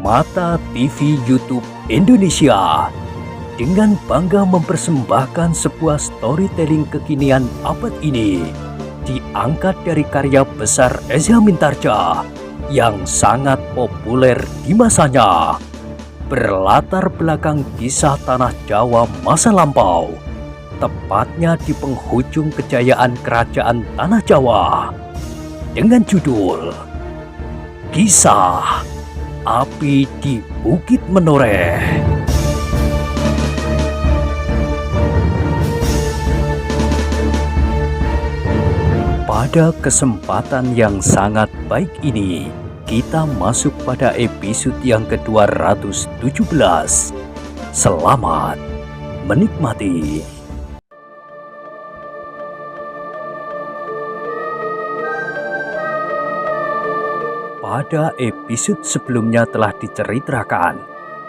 Mata TV YouTube Indonesia dengan bangga mempersembahkan sebuah storytelling kekinian abad ini diangkat dari karya besar Eza Mintarja yang sangat populer di masanya, berlatar belakang kisah tanah Jawa masa lampau, tepatnya di penghujung kejayaan kerajaan tanah Jawa, dengan judul Kisah Api di Bukit Menoreh. Pada kesempatan yang sangat baik ini, kita masuk pada episode yang ke-217. Selamat menikmati. Pada episode sebelumnya telah diceritakan,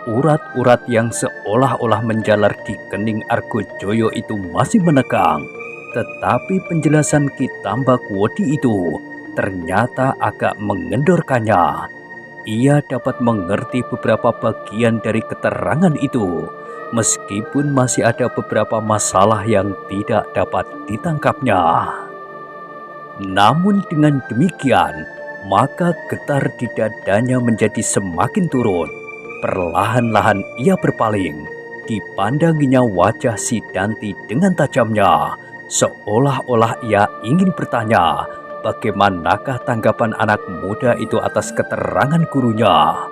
urat-urat yang seolah-olah menjalar di kening Argojoyo itu masih menegang. Tetapi penjelasan Ki Tambak-Wedi itu ternyata agak mengendorkannya. Ia dapat mengerti beberapa bagian dari keterangan itu, meskipun masih ada beberapa masalah yang tidak dapat ditangkapnya. Namun dengan demikian, maka getar di dadanya menjadi semakin turun. Perlahan-lahan ia berpaling. Dipandanginya wajah si Danti dengan tajamnya, seolah-olah ia ingin bertanya, bagaimanakah tanggapan anak muda itu atas keterangan gurunya.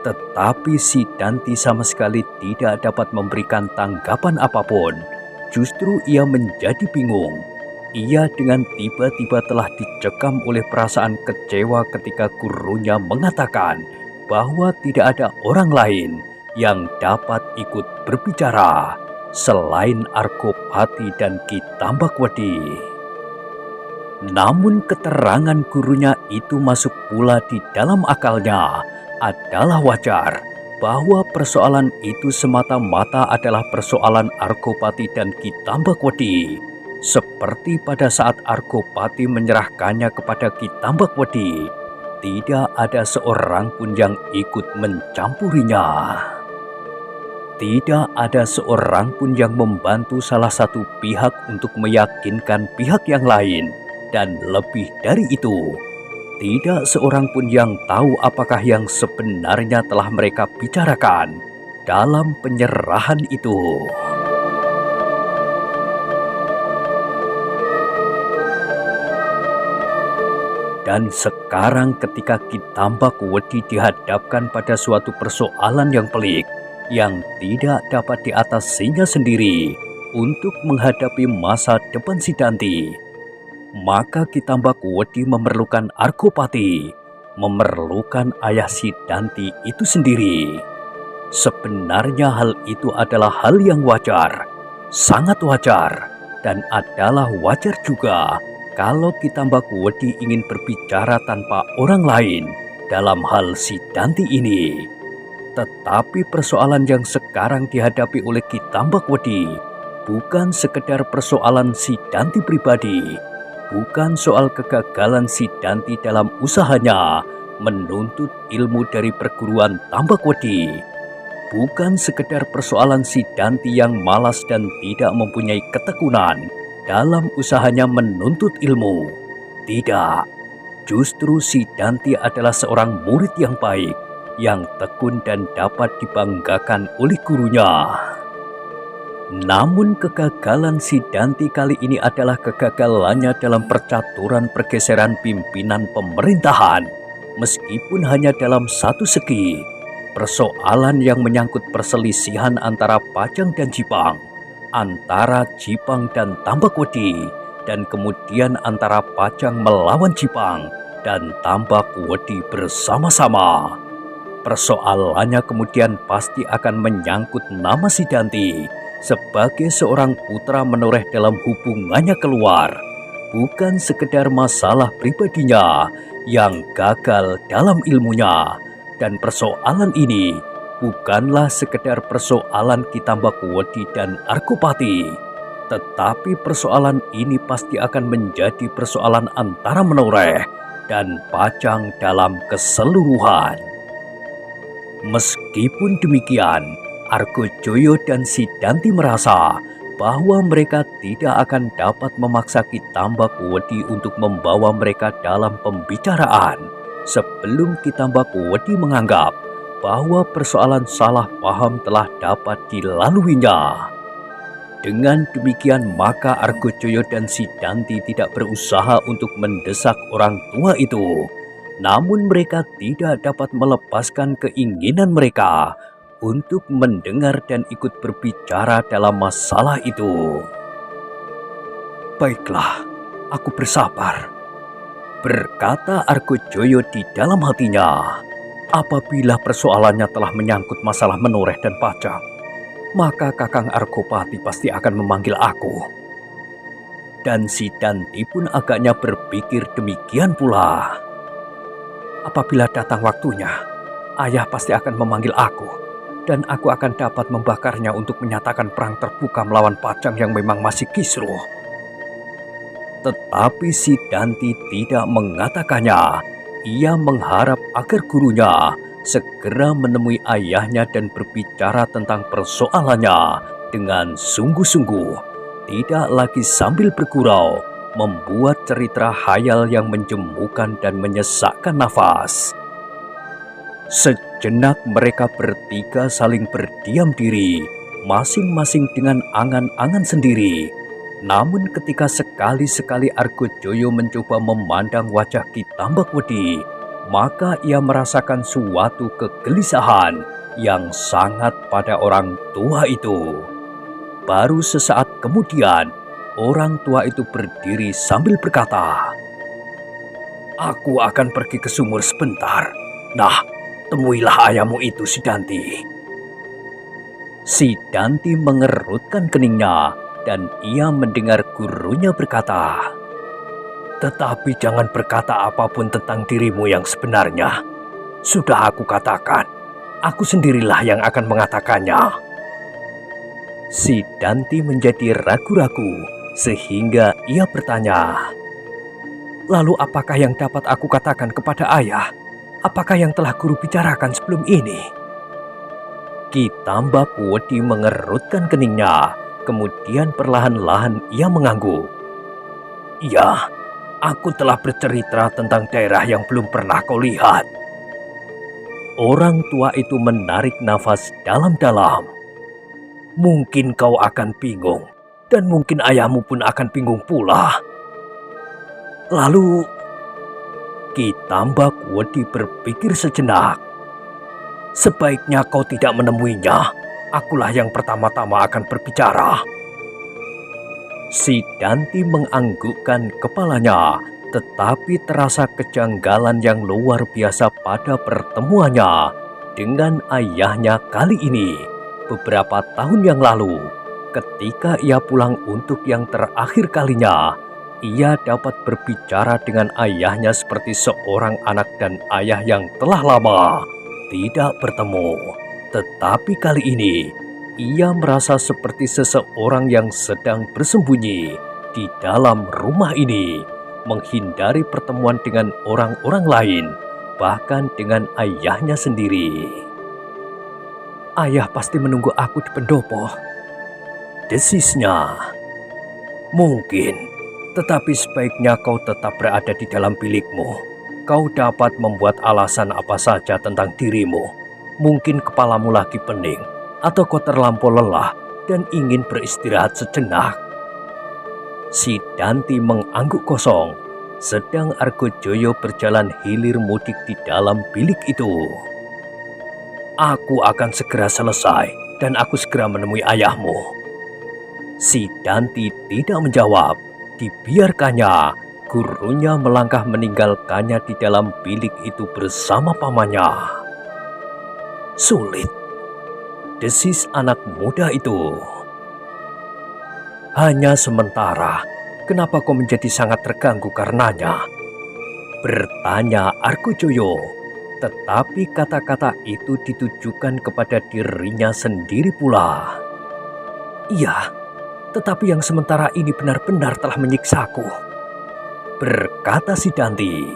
Tetapi si Danti sama sekali tidak dapat memberikan tanggapan apapun. Justru ia menjadi bingung. Ia dengan tiba-tiba telah dicekam oleh perasaan kecewa ketika gurunya mengatakan bahwa tidak ada orang lain yang dapat ikut berbicara selain Argopati dan Ki Tambak-Wedi. Namun keterangan gurunya itu masuk pula di dalam akalnya. Adalah wajar bahwa persoalan itu semata-mata adalah persoalan Argopati dan Ki Tambak-Wedi. Seperti pada saat Argopati menyerahkannya kepada Ki Tambak-Wedi, tidak ada seorang pun yang ikut mencampurinya. Tidak ada seorang pun yang membantu salah satu pihak untuk meyakinkan pihak yang lain. Dan lebih dari itu, tidak seorang pun yang tahu apakah yang sebenarnya telah mereka bicarakan dalam penyerahan itu. Dan sekarang ketika Ki Tambak-Wedi dihadapkan pada suatu persoalan yang pelik, yang tidak dapat diatasinya sendiri untuk menghadapi masa depan si Danti, maka Ki Tambak-Wedi memerlukan Argopati, memerlukan ayah si Danti itu sendiri. Sebenarnya hal itu adalah hal yang wajar, sangat wajar, dan adalah wajar juga kalau Ki Tambak-Wedi ingin berbicara tanpa orang lain dalam hal si Danti ini. Tetapi persoalan yang sekarang dihadapi oleh Ki Tambak-Wedi bukan sekedar persoalan si Danti pribadi, bukan soal kegagalan si Danti dalam usahanya menuntut ilmu dari perguruan Tambak-Wedi, bukan sekedar persoalan si Danti yang malas dan tidak mempunyai ketekunan dalam usahanya menuntut ilmu. Tidak, justru si Danti adalah seorang murid yang baik, yang tekun dan dapat dibanggakan oleh gurunya. Namun kegagalan si Danti kali ini adalah kegagalannya dalam percaturan pergeseran pimpinan pemerintahan, meskipun hanya dalam satu segi, persoalan yang menyangkut perselisihan antara Pajang dan Jipang, antara Jipang dan Tambak-Wedi, dan kemudian antara Pajang melawan Jipang dan Tambak-Wedi bersama-sama. Persoalannya kemudian pasti akan menyangkut nama si Danti sebagai seorang putra menoreh dalam hubungannya keluar, bukan sekedar masalah pribadinya yang gagal dalam ilmunya. Dan persoalan ini bukanlah sekedar persoalan Ki Tambak-Wedi dan Argopati, tetapi persoalan ini pasti akan menjadi persoalan antara Menoreh dan Pajang dalam keseluruhan. Meskipun demikian, Argojoyo dan Sidanti merasa bahwa mereka tidak akan dapat memaksa Ki Tambakawedi untuk membawa mereka dalam pembicaraan sebelum Ki Tambakawedi menganggap bahwa persoalan salah paham telah dapat dilaluinya. Dengan demikian maka Argojoyo dan Sidanti tidak berusaha untuk mendesak orang tua itu. Namun mereka tidak dapat melepaskan keinginan mereka untuk mendengar dan ikut berbicara dalam masalah itu. "Baiklah, aku bersabar," berkata Argojoyo di dalam hatinya. Apabila persoalannya telah menyangkut masalah menoreh dan pajak, maka Kakang Argopati pasti akan memanggil aku. Dan Sidanti pun agaknya berpikir demikian pula. Apabila datang waktunya, ayah pasti akan memanggil aku, dan aku akan dapat membakarnya untuk menyatakan perang terbuka melawan Pajang yang memang masih kisruh. Tetapi Sidanti tidak mengatakannya. Ia mengharap agar gurunya segera menemui ayahnya dan berbicara tentang persoalannya dengan sungguh-sungguh, tidak lagi sambil bergurau, membuat cerita khayal yang menjemukan dan menyesakkan nafas. Sejenak mereka bertiga saling berdiam diri, masing-masing dengan angan-angan sendiri. Namun ketika sekali-sekali Argojoyo mencoba memandang wajah Ki Tambakawedi, maka ia merasakan suatu kegelisahan yang sangat pada orang tua itu. Baru sesaat kemudian, orang tua itu berdiri sambil berkata, "Aku akan pergi ke sumur sebentar. Nah, temuilah ayahmu itu, Sidanti." Sidanti mengerutkan keningnya dan ia mendengar gurunya berkata, "Tetapi jangan berkata apapun tentang dirimu yang sebenarnya. Sudah aku katakan, aku sendirilah yang akan mengatakannya." Sidanti menjadi ragu-ragu sehingga ia bertanya, "Lalu apakah yang dapat aku katakan kepada ayah? Apakah yang telah guru bicarakan sebelum ini?" Ki Tambakawedi mengerutkan keningnya, kemudian perlahan-lahan ia mengangguk. "Iya, aku telah bercerita tentang daerah yang belum pernah kau lihat." Orang tua itu menarik nafas dalam-dalam. "Mungkin kau akan bingung, dan mungkin ayahmu pun akan bingung pula." Lalu Ki Tambakawedi berpikir sejenak. "Sebaiknya kau tidak menemuinya. Akulah yang pertama-tama akan berbicara." Sidanti menganggukkan kepalanya, tetapi terasa kejanggalan yang luar biasa pada pertemuannya dengan ayahnya kali ini. Beberapa tahun yang lalu, ketika ia pulang untuk yang terakhir kalinya, ia dapat berbicara dengan ayahnya seperti seorang anak dan ayah yang telah lama tidak bertemu. Tetapi kali ini, ia merasa seperti seseorang yang sedang bersembunyi di dalam rumah ini, menghindari pertemuan dengan orang-orang lain, bahkan dengan ayahnya sendiri. "Ayah pasti menunggu aku di pendopo," desisnya. "Mungkin, tetapi sebaiknya kau tetap berada di dalam bilikmu. Kau dapat membuat alasan apa saja tentang dirimu. Mungkin kepalamu lagi pening, atau kau terlampau lelah dan ingin beristirahat sejenak." Sidanti mengangguk kosong, sedang Argojoyo berjalan hilir mudik di dalam bilik itu. "Aku akan segera selesai dan aku segera menemui ayahmu." Sidanti tidak menjawab. Dibiarkannya, gurunya melangkah meninggalkannya di dalam bilik itu bersama pamannya. "Sulit," desis anak muda itu. "Hanya sementara. Kenapa kau menjadi sangat terganggu karenanya?" bertanya Argojoyo. Tetapi kata-kata itu ditujukan kepada dirinya sendiri pula. "Iya, tetapi yang sementara ini benar-benar telah menyiksaku," berkata Sidanti.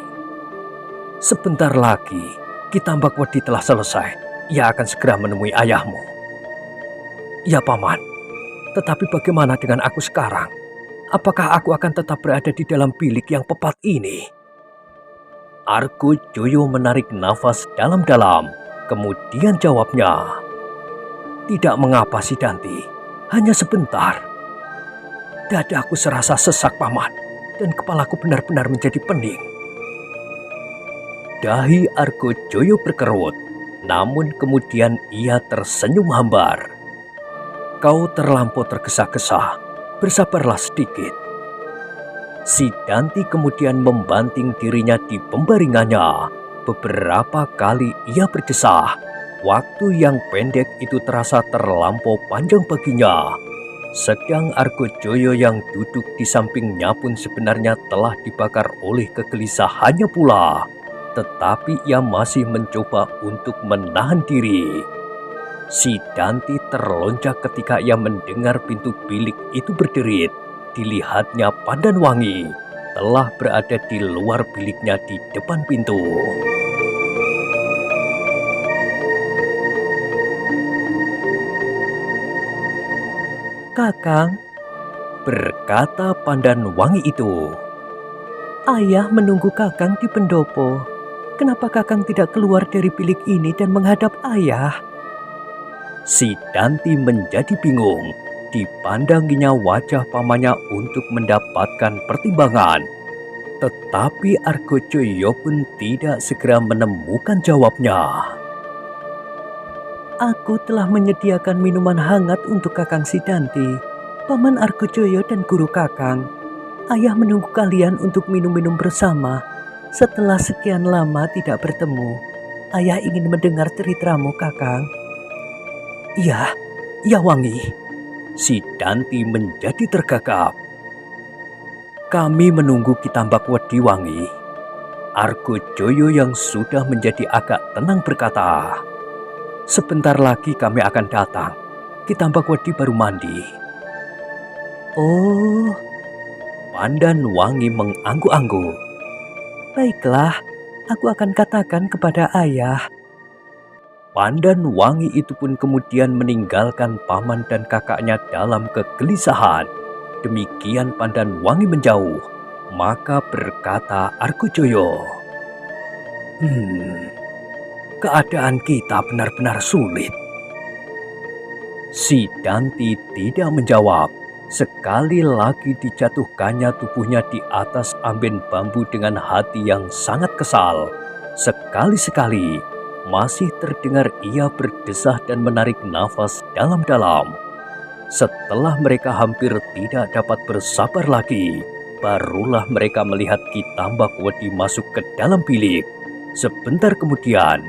"Sebentar lagi, Ki Tambakawedi telah selesai, ia akan segera menemui ayahmu. Ya Paman, tetapi bagaimana dengan aku sekarang? Apakah aku akan tetap berada di dalam bilik yang pepat ini? Argojoyo menarik nafas dalam-dalam, kemudian jawabnya, "Tidak mengapa Sidanti, hanya sebentar." Dadaku serasa sesak Paman, dan kepalaku benar-benar menjadi pening. Dahi Argojoyo berkerut, namun kemudian ia tersenyum hambar. "Kau terlampau tergesa-gesa, bersabarlah sedikit." Sidanti kemudian membanting dirinya di pembaringannya. Beberapa kali ia berdesah. Waktu yang pendek itu terasa terlampau panjang baginya. Sedang Argojoyo yang duduk di sampingnya pun sebenarnya telah dibakar oleh kegelisahannya pula. Tetapi ia masih mencoba untuk menahan diri. Sidanti terlonjak ketika ia mendengar pintu bilik itu berderit. Dilihatnya Pandanwangi telah berada di luar biliknya di depan pintu. "Kakang," berkata Pandanwangi itu. "ayah menunggu Kakang di pendopo. Kenapa Kakang tidak keluar dari bilik ini dan menghadap ayah?" Sidanti menjadi bingung. Dipandanginya wajah pamannya untuk mendapatkan pertimbangan. Tetapi Argojoyo pun tidak segera menemukan jawabnya. "Aku telah menyediakan minuman hangat untuk Kakang Sidanti, Paman Argojoyo dan guru Kakang. Ayah menunggu kalian untuk minum-minum bersama. Setelah sekian lama tidak bertemu, ayah ingin mendengar ceritamu, Kakang." "Iya, ya Wangi." Sidanti menjadi tergagap. "Kami menunggu Kitambak Wedi Wangi." Argojoyo yang sudah menjadi agak tenang berkata, "Sebentar lagi kami akan datang. Kitambak Wedi baru mandi." "Oh, Pandanwangi mengangguk-angguk. baiklah. Aku akan katakan kepada ayah." Pandanwangi itu pun kemudian meninggalkan paman dan kakaknya dalam kegelisahan. Demikian Pandanwangi menjauh. Maka berkata Argojoyo, keadaan kita benar-benar sulit." Sidanti tidak menjawab. Sekali lagi dijatuhkannya tubuhnya di atas amben bambu dengan hati yang sangat kesal. Sekali-sekali masih terdengar ia berdesah dan menarik nafas dalam-dalam. Setelah mereka hampir tidak dapat bersabar lagi, barulah mereka melihat Kitambak Wedi masuk ke dalam bilik. Sebentar kemudian,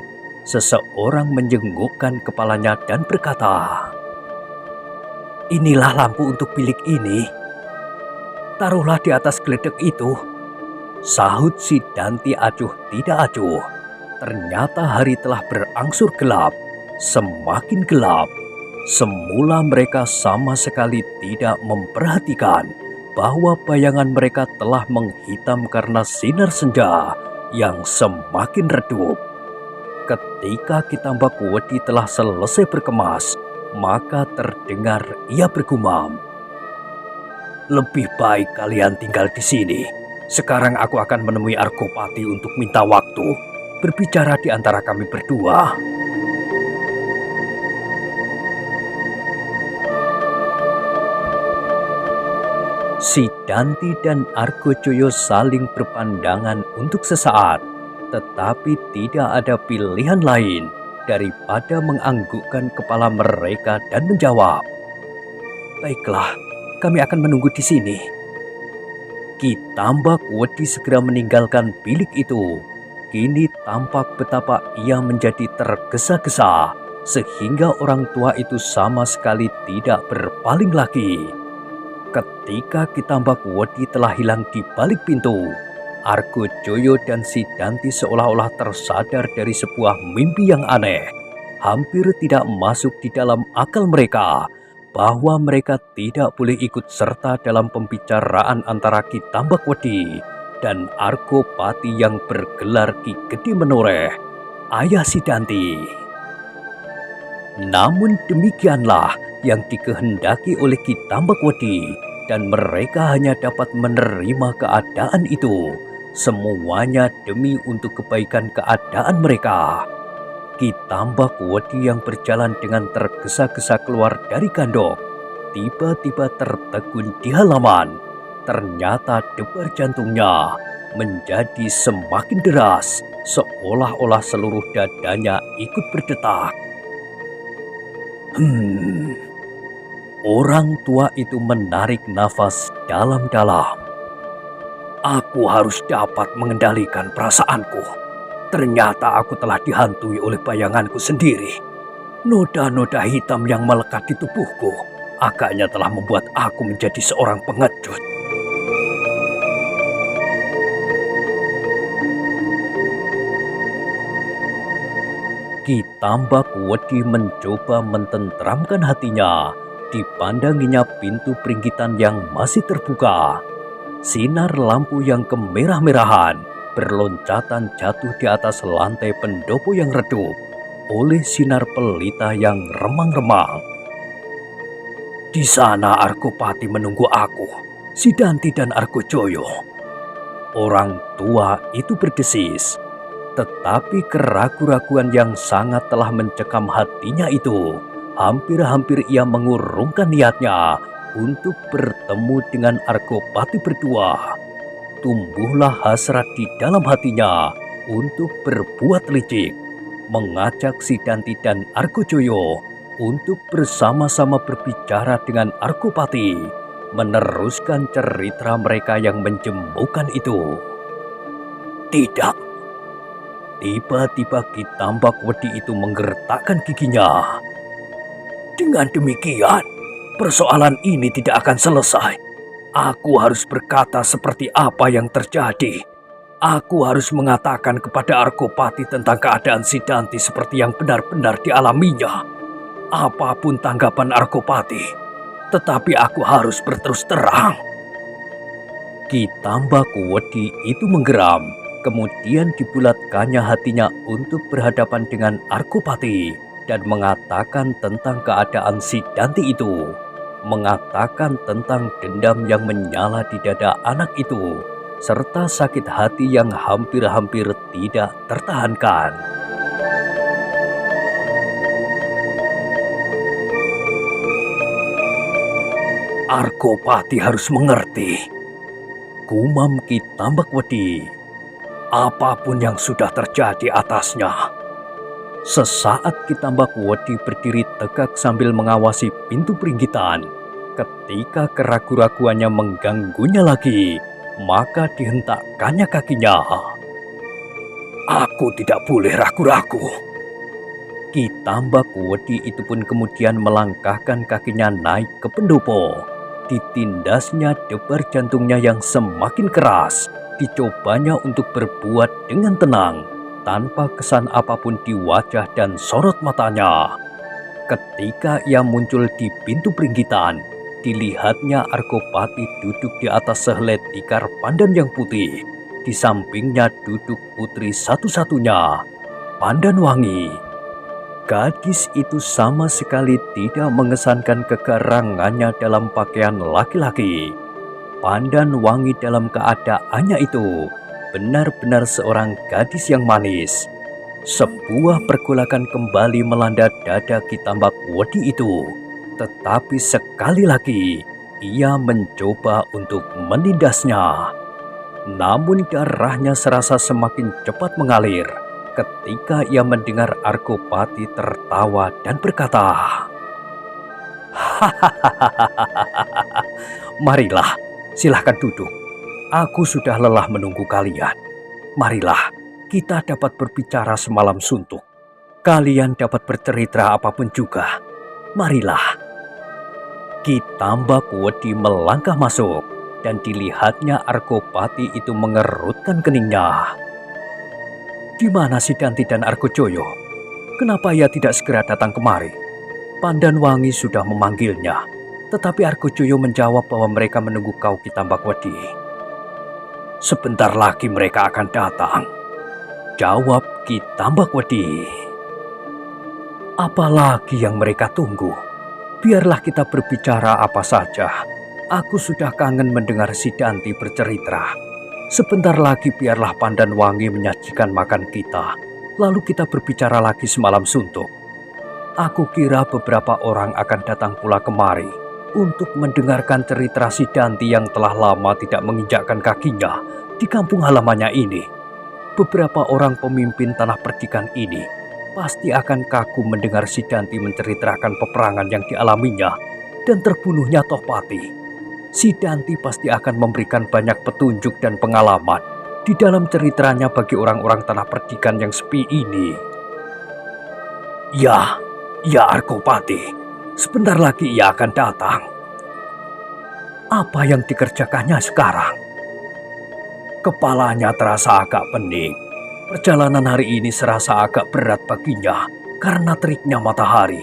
seseorang menjengukkan kepalanya dan berkata, "Inilah lampu untuk bilik ini. Taruhlah di atas geledek itu." Sahut Sidanti acuh tidak acuh. Ternyata hari telah berangsur gelap, semakin gelap. Semula mereka sama sekali tidak memperhatikan bahwa bayangan mereka telah menghitam karena sinar senja yang semakin redup. Ketika Kitambak Wedi telah selesai berkemas, maka terdengar ia bergumam, "Lebih baik kalian tinggal di sini. Sekarang aku akan menemui Argopati untuk minta waktu berbicara di antara kami berdua." Sidanti dan Argojoyo saling berpandangan untuk sesaat, tetapi tidak ada pilihan lain daripada menganggukkan kepala mereka dan menjawab, "Baiklah, kami akan menunggu di sini." Kitambak Wedi segera meninggalkan bilik itu. Kini tampak betapa ia menjadi tergesa-gesa, sehingga orang tua itu sama sekali tidak berpaling lagi. Ketika Kitambak Wedi telah hilang di balik pintu, Argojoyo dan Sidanti seolah-olah tersadar dari sebuah mimpi yang aneh. Hampir tidak masuk di dalam akal mereka bahwa mereka tidak boleh ikut serta dalam pembicaraan antara Kitambak Wedi dan Argopati yang bergelar Ki Gede Menoreh, ayah Sidanti. Namun demikianlah yang dikehendaki oleh Ki Tambakwedi, dan mereka hanya dapat menerima keadaan itu. Semuanya demi untuk kebaikan keadaan mereka. Ki Tambakwedi yang berjalan dengan tergesa-gesa keluar dari gandok, tiba-tiba tertegun di halaman. Ternyata debar jantungnya menjadi semakin deras, seolah-olah seluruh dadanya ikut berdetak. Orang tua itu menarik nafas dalam-dalam. Aku harus dapat mengendalikan perasaanku. Ternyata aku telah dihantui oleh bayanganku sendiri. Noda-noda hitam yang melekat di tubuhku agaknya telah membuat aku menjadi seorang pengecut. Ki Tambakwedi mencoba mententeramkan hatinya. Dipandanginya pintu peringgitan yang masih terbuka. Sinar lampu yang kemerah-merahan berloncatan jatuh di atas lantai pendopo yang redup oleh sinar pelita yang remang-remang. Di sana Argopati menunggu aku, Sidanti dan Argojoyo. Orang tua itu berdesis. Tetapi keraguan-raguan yang sangat telah mencekam hatinya itu, hampir-hampir ia mengurungkan niatnya untuk bertemu dengan Argopati berdua. Tumbuhlah hasrat di dalam hatinya untuk berbuat licik, mengajak Sidanti dan Argojoyo untuk bersama-sama berbicara dengan Argopati, meneruskan cerita mereka yang menjemukan itu. Tidak. Tiba-tiba Ki Tambakwedi itu menggertakkan giginya. Dengan demikian, persoalan ini tidak akan selesai. Aku harus berkata seperti apa yang terjadi. Aku harus mengatakan kepada Argopati tentang keadaan Sidanti seperti yang benar-benar dialaminya. Apapun tanggapan Argopati, tetapi aku harus berterus terang. Ki Tambakwedi itu menggeram. Kemudian dibulatkannya hatinya untuk berhadapan dengan Argopati dan mengatakan tentang keadaan Sidanti itu, mengatakan tentang dendam yang menyala di dada anak itu, serta sakit hati yang hampir-hampir tidak tertahankan. Argopati harus mengerti, gumam Ki Tambakwedi. Apapun yang sudah terjadi atasnya. Sesaat Ki Tambakwedi berdiri tegak sambil mengawasi pintu peringgitan. Ketika keraguan-raguannya mengganggunya lagi, maka dihentakkannya kakinya. Aku tidak boleh ragu-ragu. Ki Tambakwedi itu pun kemudian melangkahkan kakinya naik ke pendopo. Ditindasnya debar jantungnya yang semakin keras. Dicobanya untuk berbuat dengan tenang, tanpa kesan apapun di wajah dan sorot matanya. Ketika ia muncul di pintu peringgitan, dilihatnya Argopati duduk di atas sehelai tikar pandan yang putih. Di sampingnya duduk putri satu-satunya, Pandanwangi. Gadis itu sama sekali tidak mengesankan kegarangannya dalam pakaian laki-laki. Pandanwangi dalam keadaannya itu benar-benar seorang gadis yang manis. Sebuah pergolakan kembali melanda dada Ki Tambakwedi itu. Tetapi sekali lagi ia mencoba untuk menindasnya. Namun darahnya serasa semakin cepat mengalir ketika ia mendengar Argopati tertawa dan berkata, "Hahaha, marilah. Silahkan duduk. Aku sudah lelah menunggu kalian. Marilah, kita dapat berbicara semalam suntuk. Kalian dapat bercerita apapun juga. Marilah." Ki Tambakwedi melangkah masuk dan dilihatnya Argopati itu mengerutkan keningnya. Di mana Sidanti dan Argojoyo? Kenapa ia tidak segera datang kemari? Pandanwangi sudah memanggilnya. Tetapi Argojoyo menjawab bahwa mereka menunggu kau, Ki Tambakwedi. Sebentar lagi mereka akan datang, jawab Ki Tambakwedi. Apalagi yang mereka tunggu? Biarlah kita berbicara apa saja. Aku sudah kangen mendengar si Danti bercerita. Sebentar lagi biarlah Pandan Wangi menyajikan makan kita. Lalu kita berbicara lagi semalam suntuk. Aku kira beberapa orang akan datang pula kemari untuk mendengarkan cerita si Danti yang telah lama tidak menginjakkan kakinya di kampung halamannya ini. Beberapa orang pemimpin tanah perdikan ini pasti akan kagum mendengar si Danti menceritakan peperangan yang dialaminya dan terbunuhnya Tohpati. Si Danti pasti akan memberikan banyak petunjuk dan pengalaman di dalam ceritanya bagi orang-orang tanah perdikan yang sepi ini. Ya, Arkopati, sebentar lagi ia akan datang. Apa yang dikerjakannya sekarang? Kepalanya terasa agak pening. Perjalanan hari ini serasa agak berat baginya karena teriknya matahari.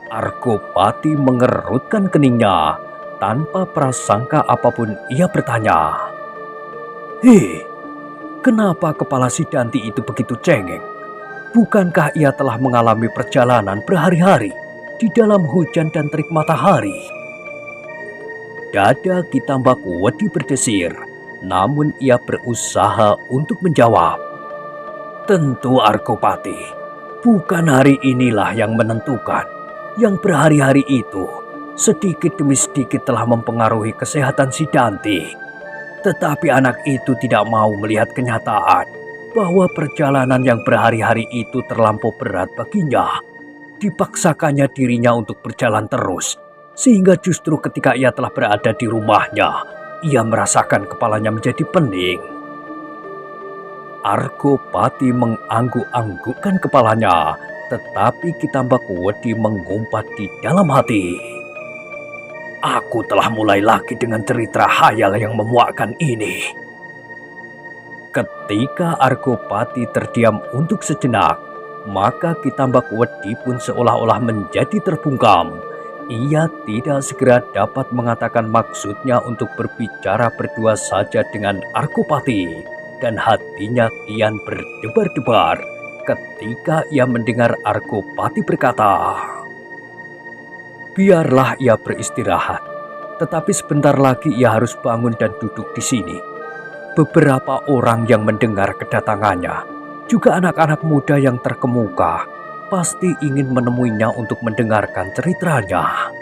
Arkopati mengerutkan keningnya. Tanpa prasangka apapun ia bertanya, "Hei, kenapa kepala si Danti itu begitu cengeng? Bukankah ia telah mengalami perjalanan berhari-hari di dalam hujan dan terik matahari?" Dada Kitambak Wedi berdesir, namun ia berusaha untuk menjawab. "Tentu Arkopati, bukan hari inilah yang menentukan. Yang berhari-hari itu sedikit demi sedikit telah mempengaruhi kesehatan si Danti. Tetapi anak itu tidak mau melihat kenyataan bahwa perjalanan yang berhari-hari itu terlampau berat baginya. Dipaksakannya dirinya untuk berjalan terus, sehingga justru ketika ia telah berada di rumahnya, ia merasakan kepalanya menjadi pening." Arkopati mengangguk-anggukkan kepalanya, tetapi Kitambak Wedi mengumpat di dalam hati, "Aku telah mulai lagi dengan cerita khayal yang memuakkan ini." Ketika Arkopati terdiam untuk sejenak, maka Kitambak Wedi pun seolah-olah menjadi terbungkam. Ia tidak segera dapat mengatakan maksudnya untuk berbicara berdua saja dengan Arkopati, dan hatinya kian berdebar-debar ketika ia mendengar Arkopati berkata, "Biarlah ia beristirahat, tetapi sebentar lagi ia harus bangun dan duduk di sini." Beberapa orang yang mendengar kedatangannya, juga anak-anak muda yang terkemuka, pasti ingin menemuinya untuk mendengarkan ceritanya.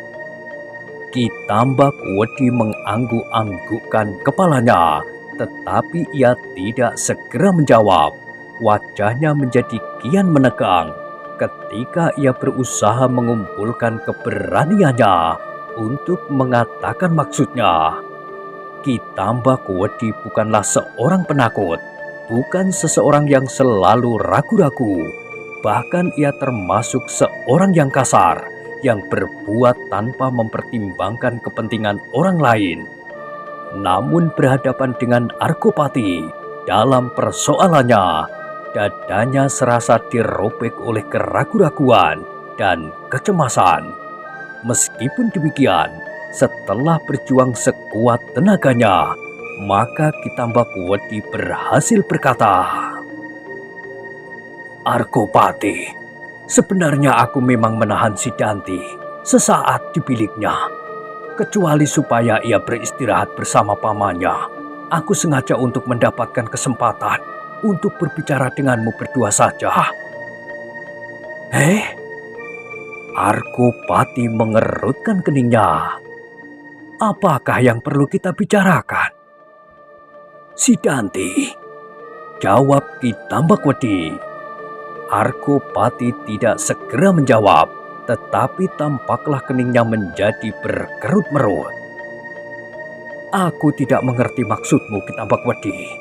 Kitambak Wedi mengangguk-anggukkan kepalanya, tetapi ia tidak segera menjawab. Wajahnya menjadi kian menegang ketika ia berusaha mengumpulkan keberaniannya untuk mengatakan maksudnya. Kitambak Wedi bukanlah seorang penakut, bukan seseorang yang selalu ragu-ragu. Bahkan ia termasuk seorang yang kasar, yang berbuat tanpa mempertimbangkan kepentingan orang lain. Namun berhadapan dengan Arkopati dalam persoalannya, dadanya serasa dirobek oleh keraguan-raguan dan kecemasan. Meskipun demikian, setelah berjuang sekuat tenaganya, maka Kitambak Wedi berhasil berkata, "Arkopati, sebenarnya aku memang menahan si Danti sesaat di biliknya. Kecuali supaya ia beristirahat bersama pamannya, aku sengaja untuk mendapatkan kesempatan untuk berbicara denganmu berdua saja." Arkopati mengerutkan keningnya. "Apakah yang perlu kita bicarakan?" "Si Danti," jawab Kitambak Wedi. Arkopati tidak segera menjawab, tetapi tampaklah keningnya menjadi berkerut-merut. "Aku tidak mengerti maksudmu, Kitambak Wedi."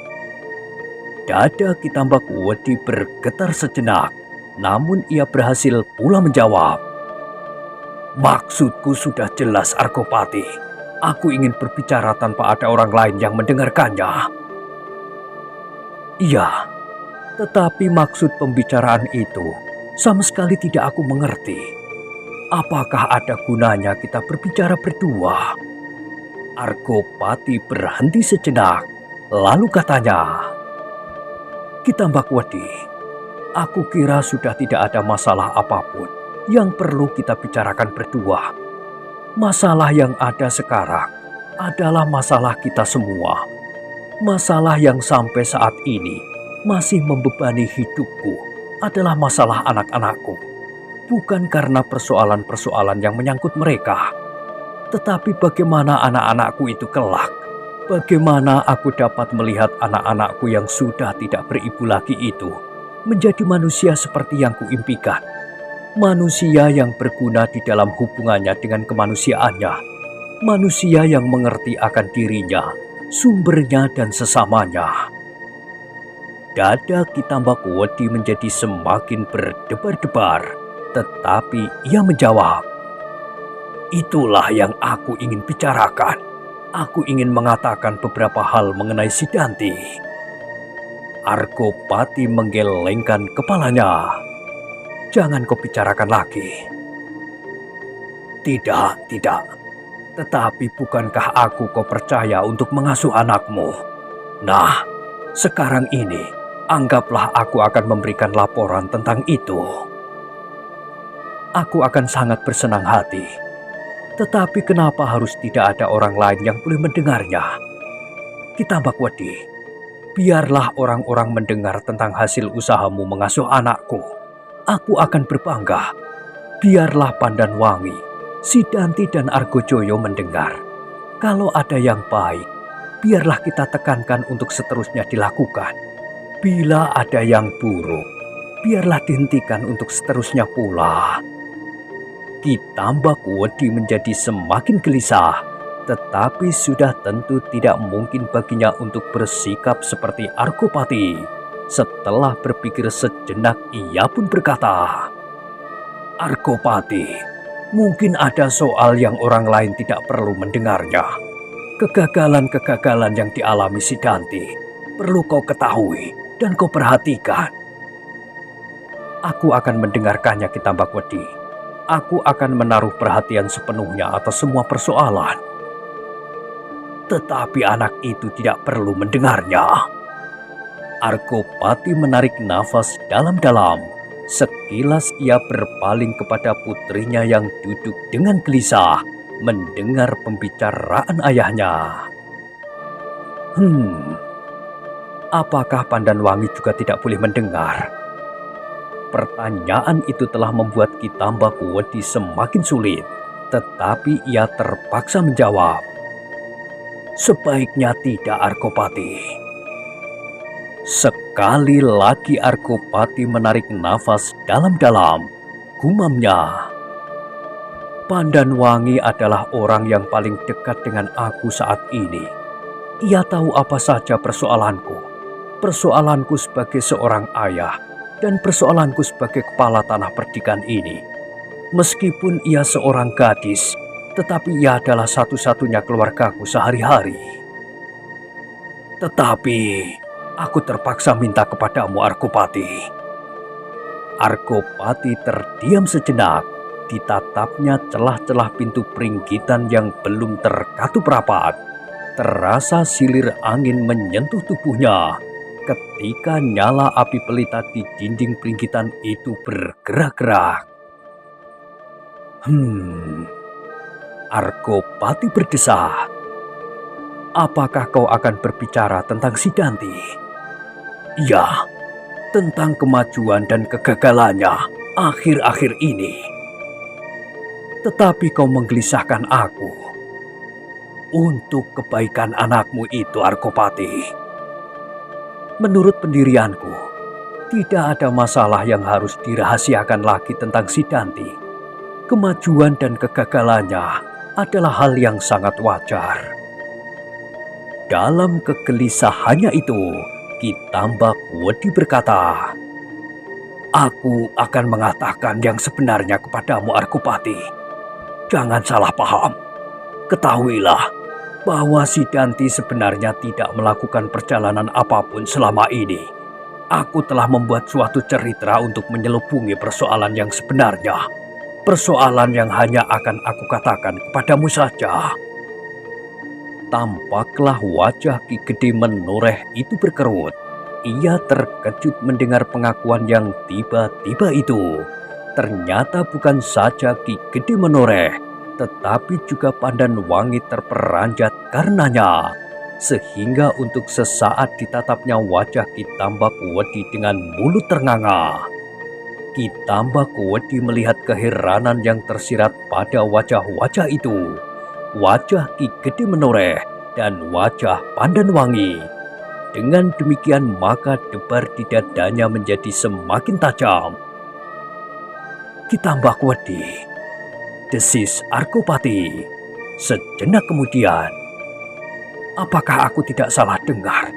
Dada Kitambak Wedi bergetar sejenak, namun ia berhasil pula menjawab, "Maksudku sudah jelas, Arkopati. Aku ingin berbicara tanpa ada orang lain yang mendengarkannya." "Iya, tetapi maksud pembicaraan itu sama sekali tidak aku mengerti. Apakah ada gunanya kita berbicara berdua?" Arkopati berhenti sejenak, lalu katanya, "Kitambak Wedi, Aku kira sudah tidak ada masalah apapun yang perlu kita bicarakan berdua. Masalah yang ada sekarang adalah masalah kita semua. Masalah yang sampai saat ini masih membebani hidupku adalah masalah anak-anakku. Bukan karena persoalan-persoalan yang menyangkut mereka, tetapi bagaimana anak-anakku itu kelak. Bagaimana aku dapat melihat anak-anakku yang sudah tidak beribu lagi itu menjadi manusia seperti yang kuimpikan. Manusia yang berguna di dalam hubungannya dengan kemanusiaannya. Manusia yang mengerti akan dirinya, sumbernya dan sesamanya. Dada Kitambak Wedi menjadi semakin berdebar-debar, tetapi ia menjawab, "Itulah yang aku ingin bicarakan. Aku ingin mengatakan beberapa hal mengenai Sidanti." Argopati menggelengkan kepalanya. "Jangan kau bicarakan lagi." Tidak. Tetapi bukankah aku kau percaya untuk mengasuh anakmu? Nah, sekarang ini anggaplah aku akan memberikan laporan tentang itu. Aku akan sangat bersenang hati. Tetapi kenapa harus tidak ada orang lain yang boleh mendengarnya? Kitambak Wedi, biarlah orang-orang mendengar tentang hasil usahamu mengasuh anakku. Aku akan berbangga. Biarlah Pandanwangi, Sidanti dan Argojoyo mendengar. Kalau ada yang baik, biarlah kita tekankan untuk seterusnya dilakukan. Bila ada yang buruk, biarlah dihentikan untuk seterusnya pula. Kitambak Wedi menjadi semakin gelisah, tetapi sudah tentu tidak mungkin baginya untuk bersikap seperti Argopati. Setelah berpikir sejenak, ia pun berkata, "Argopati, mungkin ada soal yang orang lain tidak perlu mendengarnya. Kegagalan-kegagalan yang dialami Sidanti perlu kau ketahui dan kau perhatikan." "Aku akan mendengarkannya, Kitambak Wedi. Aku akan menaruh perhatian sepenuhnya atas semua persoalan." "Tetapi anak itu tidak perlu mendengarnya." Argopati menarik nafas dalam-dalam. Sekilas ia berpaling kepada putrinya yang duduk dengan gelisah mendengar pembicaraan ayahnya. Apakah Pandanwangi juga tidak boleh mendengar? Pertanyaan itu telah membuat Kitambak Wedi semakin sulit, tetapi ia terpaksa menjawab, "Sebaiknya tidak, Argopati." Sekali lagi Argopati menarik nafas dalam-dalam. Gumamnya, "Pandanwangi adalah orang yang paling dekat dengan aku saat ini. Ia tahu apa saja persoalanku sebagai seorang ayah, dan persoalanku sebagai kepala tanah perdikan ini. Meskipun ia seorang gadis, tetapi ia adalah satu-satunya keluargaku sehari-hari. Tetapi aku terpaksa minta kepadamu, Argopati." Argopati terdiam sejenak. Ditatapnya celah-celah pintu peringgitan yang belum terkatup rapat. Terasa silir angin menyentuh tubuhnya ketika nyala api pelita di dinding peringgitan itu bergerak-gerak. Argopati berdesah. "Apakah kau akan berbicara tentang Sidanti?" "Ya, tentang kemajuan dan kegagalannya akhir-akhir ini." "Tetapi kau menggelisahkan aku. Untuk kebaikan anakmu itu, Argopati. Menurut pendirianku, tidak ada masalah yang harus dirahasiakan lagi tentang Sidanti. Kemajuan dan kegagalannya adalah hal yang sangat wajar." Dalam kegelisahannya itu, Kitambak Wedi berkata, "Aku akan mengatakan yang sebenarnya kepadamu, Argopati. Jangan salah paham. Ketahuilah bahwa Sidanti sebenarnya tidak melakukan perjalanan apapun selama ini. Aku telah membuat suatu cerita untuk menyelubungi persoalan yang sebenarnya. Persoalan yang hanya akan aku katakan kepadamu saja." Tampaklah wajah Ki Gede Menoreh itu berkerut. Ia terkejut mendengar pengakuan yang tiba-tiba itu. Ternyata bukan saja Ki Gede Menoreh, tetapi juga Pandanwangi terperanjat karenanya. Sehingga untuk sesaat ditatapnya wajah Ki Tambak-Wedi dengan mulut ternganga. Ki Tambak-Wedi melihat keheranan yang tersirat pada wajah-wajah itu. Wajah Ki Gede Menoreh dan wajah Pandanwangi. Dengan demikian maka debar di dadanya menjadi semakin tajam. Ki Tambak-Wedi, desis Arkopati. Sejenak kemudian, apakah aku tidak salah dengar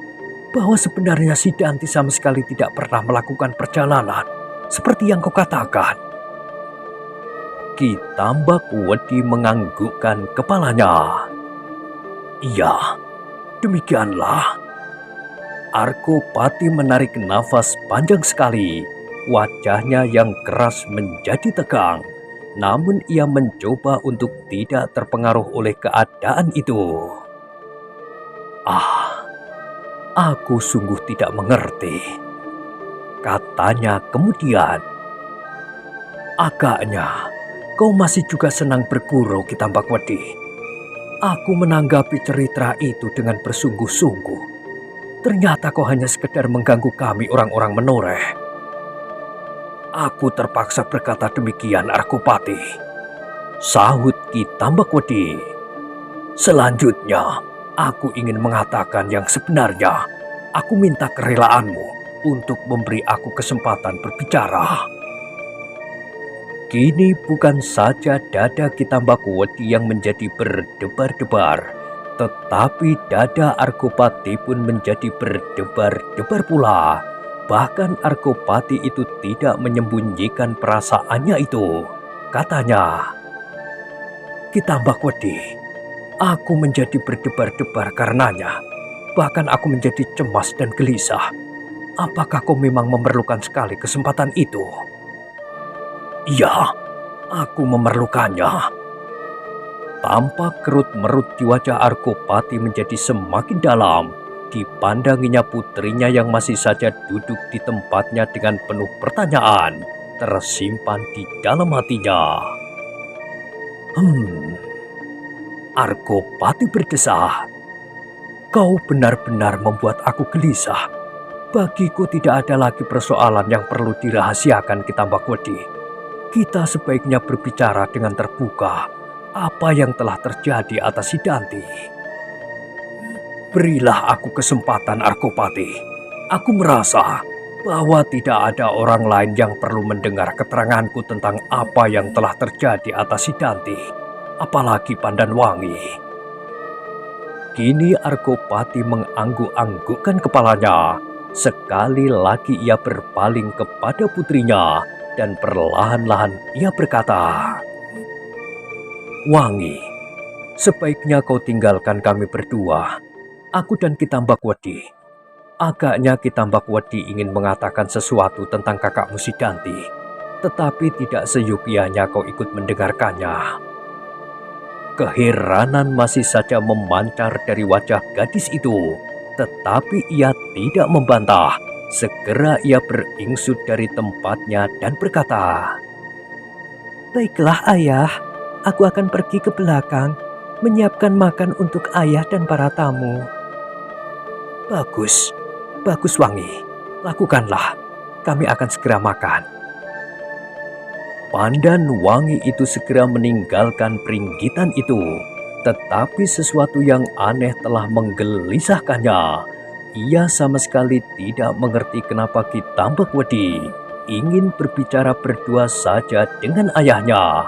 bahwa sebenarnya si Danti sama sekali tidak pernah melakukan perjalanan seperti yang kau katakan? Ki Tambak-Wedi menganggukkan kepalanya. Iya, demikianlah. Arkopati menarik nafas panjang sekali. Wajahnya yang keras menjadi tegang. Namun ia mencoba untuk tidak terpengaruh oleh keadaan itu. Aku sungguh tidak mengerti, katanya kemudian. Agaknya kau masih juga senang bergurau, Ki Tambak-Wedi. Aku menanggapi cerita itu dengan bersungguh-sungguh. Ternyata kau hanya sekedar mengganggu kami orang-orang Menoreh. Aku terpaksa berkata demikian, Arkopati, sahut Ki Tambak-Wedi. Selanjutnya, aku ingin mengatakan yang sebenarnya. Aku minta kerelaanmu untuk memberi aku kesempatan berbicara. Kini bukan saja dada Ki Tambak-Wedi yang menjadi berdebar-debar, tetapi dada Arkopati pun menjadi berdebar-debar pula. Bahkan Arkopati itu tidak menyembunyikan perasaannya itu. Katanya, Ki Tambak-Wedi, aku menjadi berdebar-debar karenanya. Bahkan aku menjadi cemas dan gelisah. Apakah kau memang memerlukan sekali kesempatan itu? Iya, aku memerlukannya. Tampak kerut-merut di wajah Arkopati menjadi semakin dalam. Dipandanginya putrinya yang masih saja duduk di tempatnya dengan penuh pertanyaan tersimpan di dalam hatinya. Arkopati berdesah. Kau benar-benar membuat aku gelisah. Bagiku tidak ada lagi persoalan yang perlu dirahasiakan, Ki Tambak-Wedi. Kita sebaiknya berbicara dengan terbuka apa yang telah terjadi atas si Danti. Berilah aku kesempatan, Arkopati. Aku merasa bahwa tidak ada orang lain yang perlu mendengar keteranganku tentang apa yang telah terjadi atas si Danti, apalagi Pandanwangi. Kini Arkopati mengangguk-anggukkan kepalanya. Sekali lagi ia berpaling kepada putrinya dan perlahan-lahan ia berkata, Wangi, sebaiknya kau tinggalkan kami berdua, aku dan Ki Tambak-Wedi. Agaknya Ki Tambak-Wedi ingin mengatakan sesuatu tentang kakakmu si Danti, tetapi tidak seyogyanya kau ikut mendengarkannya. Keheranan masih saja memancar dari wajah gadis itu, tetapi ia tidak membantah. Segera ia beringsut dari tempatnya dan berkata, Baiklah ayah, aku akan pergi ke belakang, menyiapkan makan untuk ayah dan para tamu. Bagus, bagus Wangi, lakukanlah, kami akan segera makan. Pandanwangi itu segera meninggalkan peringgitan itu, tetapi sesuatu yang aneh telah menggelisahkannya. Ia sama sekali tidak mengerti kenapa Ki Tambak-Wedi ingin berbicara berdua saja dengan ayahnya.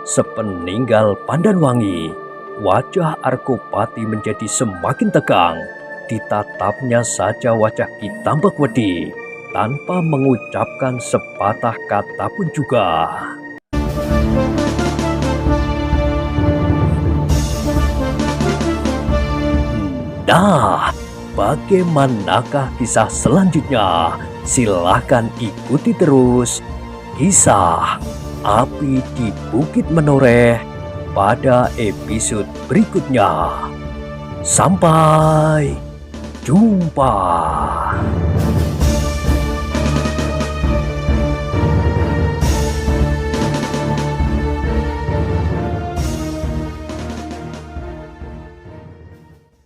Sepeninggal Pandanwangi, wajah Arkopati menjadi semakin tegang. Ditatapnya saja wajah Ki Tambak-Wedi tanpa mengucapkan sepatah kata pun juga. Nah, bagaimanakah kisah selanjutnya? Silahkan ikuti terus kisah Api di Bukit Menoreh pada episode berikutnya. Sampai jumpa.